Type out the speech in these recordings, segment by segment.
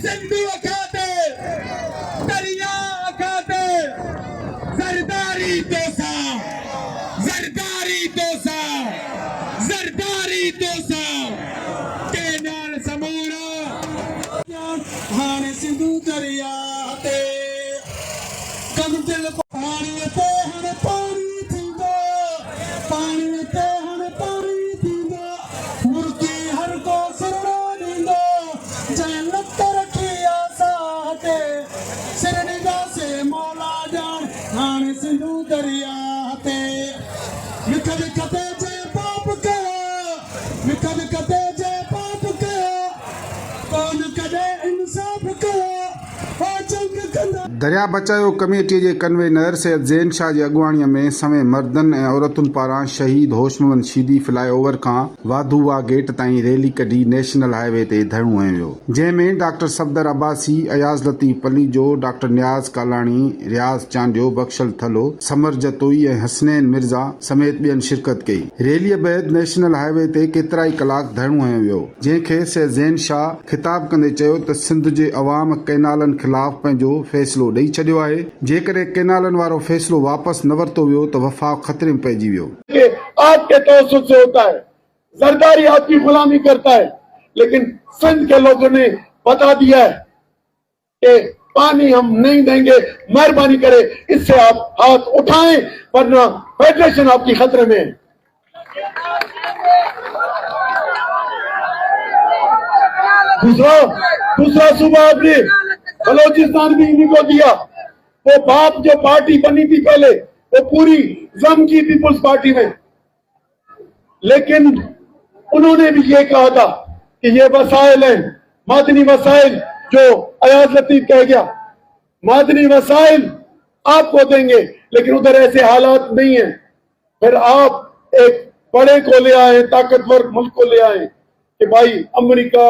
सिंधु खातिर दरिया खातिर जरदारी डोसा जरदारी डोसा जरदारी डोसा के नाल समूरा हाने सिंधु दरिया ते कद दिल पानी ते हण पानी थींदो पानी ते हण पानी थींदो मुर्गी हर को सुरणो ॾींदो जंहिं लत रखी आसा ते सिरनिगा से मौला जान हाणे सिंधु दरिया ते विख विख ते जे पाप कयो विख विख ते जे पाप कयो कोन कॾहिं इंसाफ़ कयो हो जंग कंदा। दरिया बचायो कमेटी के कन्वेनर सैयद ज़ैन शाह की अगवाणी में समें मर्दन और औरतुन पारां शहीद होशमोहम्मद शीदी फ्लाईओवर का वाधूवा गेट ताईं रैली कढी नेशनल हाईवे ते धरणो हयो वियो, जंहिंमें डॉक्टर सफदर अब्बासी, अयाज लतीफ़ पलीजो, डॉक्टर नियाज़ कालाणी, रियाज़ चांडियो, बख्शल थलो, समर जतोई और हसनैन मिर्जा समेत ॿियनि शिरकत कई। रैली बैदि नेशनल हाईवे ते केतिराई कलाक धरणो हयो वियो, जंहिंखे सैयद ज़ैन शाह खिताब कंदे चयो त सिंध जे अवाम कैनालन खिलाफ़ पंहिंजो फैसलो ॾेई छॾियो आहे। जेकॾहिं कैनालन वारो फैसलो वापसि न वरितो वियो त वफ़ाक़ खतरे में पइजी वियो। आपके तवज्जुह से होता है, जरदारी आपकी गुलामी करता है, लेकिन सिंध के लोगों ने बता दिया है कि पानी हम नहीं देंगे, मेहरबानी करे इससे आप हाथ उठाएं वरना फेडरेशन आपकी खतरे में है। दूसरा सूबा आपने बलोचिस्तान भी इन्हीं को दिया। वो बाप जो पार्टी बनी थी पहले वो पूरी जम की पीपुल्स पार्टी में, लेकिन उन्होंने भी ये कहा था कि ये वसाइल हैं, मादनी वसाइल, जो अयाज लतीफ कह गया, मादनी वसाइल आपको देंगे, लेकिन उधर ऐसे हालात नहीं है। फिर आप एक बड़े को ले आए, ताकतवर मुल्क को ले आए कि भाई अमेरिका,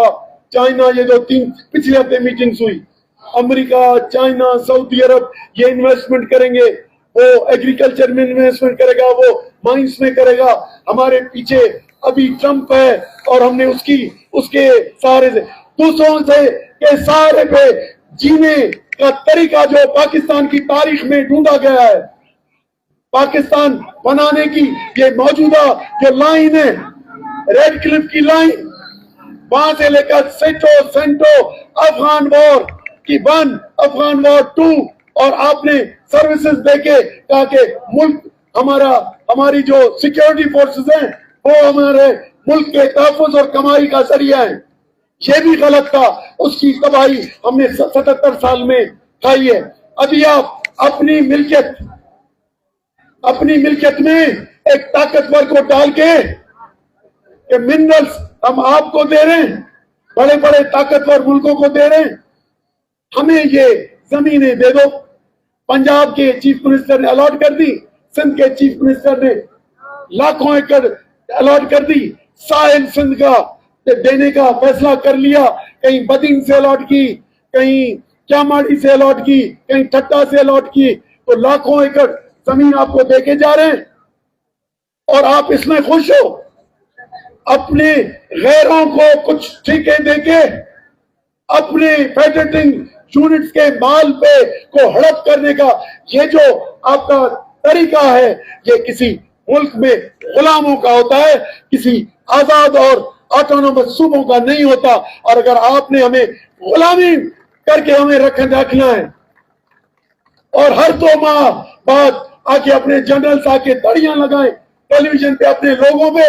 चाइना, ये जो तीन पिछले हफ्ते मीटिंग्स हुई, अमेरिका, चाइना, सऊदी अरब ये इन्वेस्टमेंट करेंगे, वो एग्रीकल्चर में इन्वेस्टमेंट करेगा, वो माइंस में करेगा। हमारे पीछे अभी ट्रंप है और हमने उसके सहारे से, दूसरों से के सहारे पे जीने का तरीका जो पाकिस्तान की तारीख में ढूंढा गया है, पाकिस्तान बनाने की ये मौजूदा जो लाइन है, रेड क्लिफ की लाइन, वहां से लेकर सेंटो अफगान वॉर की 1, अफगान वॉर 2, और आपने सर्विसेज देके कहा कि मुल्क हमारी जो सिक्योरिटी फोर्सेस हैं वो हमारे मुल्क के तहफ़्फ़ुज़ और कमाई का जरिया है। ये भी गलत था, उसकी तबाही हमने 77 साल में खाई है। अभी आप अपनी मिल्कियत में एक ताकतवर को डाल के मिनरल्स हम आपको दे रहे हैं, बड़े बड़े ताकतवर मुल्कों को दे रहे हैं, हमें ये जमीनें दे दो। पंजाब के चीफ मिनिस्टर ने अलॉट कर दी, सिंध के चीफ मिनिस्टर ने लाखों एकड़ अलॉट कर दी, साहिल सिंध का देने का फैसला कर लिया, कहीं बदीन से अलॉट की, कहीं क्यामाड़ी से अलॉट की, कहीं ठट्टा से अलॉट की, तो लाखों एकड़ जमीन आपको देके जा रहे हैं और आप इसमें खुश हो। अपने गैरों को कुछ ठेके देके अपने फेडरेटिंग यूनिट्स के माल पे को हड़प करने का ये जो आपका तरीका है, ये किसी मुल्क में गुलामों का होता है, किसी आजाद और ऑटोनोमस सूबों का नहीं होता। और अगर आपने हमें गुलामी करके हमें रखना है और हर 2 माह बाद आके अपने जनरल्स आके दड़ियां लगाएं टेलीविजन पे अपने लोगों पे,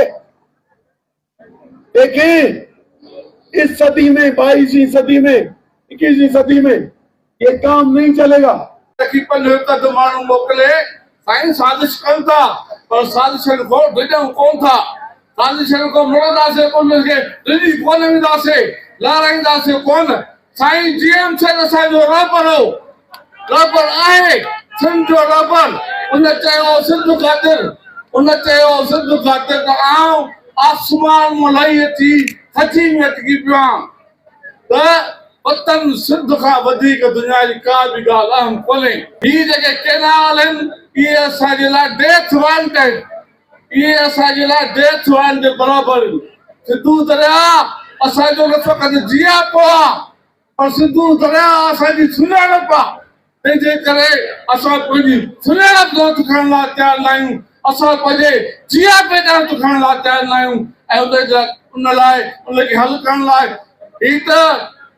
देखें इस सदी में, 22वीं सदी में, 21वीं सदी में ये काम नहीं चलेगा। माण्हू मोकिले साईं साजिश कनि था, पर साजिशनि को डिॼूं कोन था, साजिशनि को मुड़ंदासीं कोन, डिॼी कोन वेंदासीं, लाराईंदासीं कोन। साईं जीएम साईं असांजो रहबर आहे, सिंध जो रहबर। उन चयो सिंध ख़ातिर त आऊं आसमान मलाईअ थी खची में अटकी पियो आहियां, त वतन सिंध खां वधीक दुनिया जी का बि ॻाल्हि अहम कोन्हे। ही जेके केनाल आहिनि इहे असांजे लाइ डेथ वारंट आहिनि, इहे असांजे लाइ डेथ वारंट जे बराबरि। सिंधु दरिया असांजो नफ़ो कॾहिं जीआ पियो आहे, पर सिंधु दरिया असांजी सुञाणप आहे, तंहिंजे करे असां पंहिंजी सुञाणप दोस्त खणण लाइ तयारु न आहियूं, असां पंहिंजे जिया पहचान खणण लाइ तयारु न आहियूं ऐं उन लाइ उनखे हल करण लाइ ही त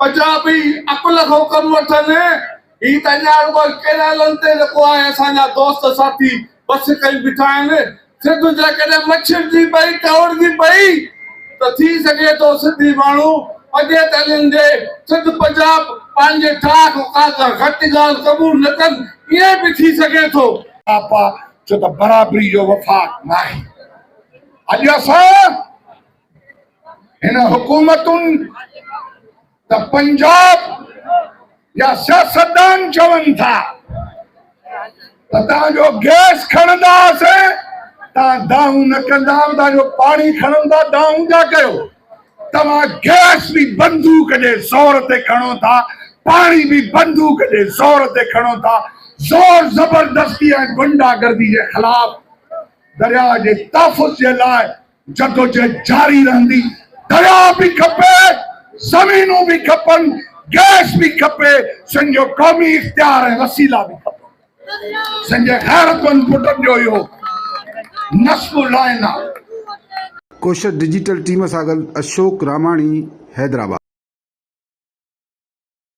पंजाबी अकुल खां कमु वठनि, ही त अञा रुॻो केरलनि ते जेको आहे असांजा दोस्त साथी बस कई बीठा आहिनि। सिंध जेकॾहिं मछरजी पई टवड़जी पई त थी सघे थो सिंधी माण्हू अॻे त इन्हनि जे सिंध पंजाब पंहिंजे ठाक घटि ॻाल्हि क़बूल न कनि, ईअं बि थी सघे थो। आपा छो त बराबरी जो वफ़ाक़ न आहे। अॼु असां हिन हुकूमतुनि त पंजाब या सियासतदान चवनि था त तव्हांजो गैस खणंदासीं, तव्हां दाऊं न कंदा, तव्हांजो पाणी खणंदा दाऊं जा कयो, तव्हां गैस भी बंदूक जे ज़ोर ते खणो था, पाणी भी बंदूक जे ज़ोर ते खणो था। ज़ोर ज़बरदस्ती ऐं गुंडागर्दी जे ख़िलाफ़ दरिया जे तहफ़ुज़ जे लाइ जदोजहद जारी रहंदी। दरिया भी खपे, ज़मीनूं भी खपनि, गैस भी खपे, संजो क़ौमी इख्तियार ऐं वसीला भी खपे। संजय गैरतमंद पुटनि जो इहो नस्बु लाइन आहे। कोशर डिजिटल टीम सां गॾु अशोक रामाणी, हैदराबाद।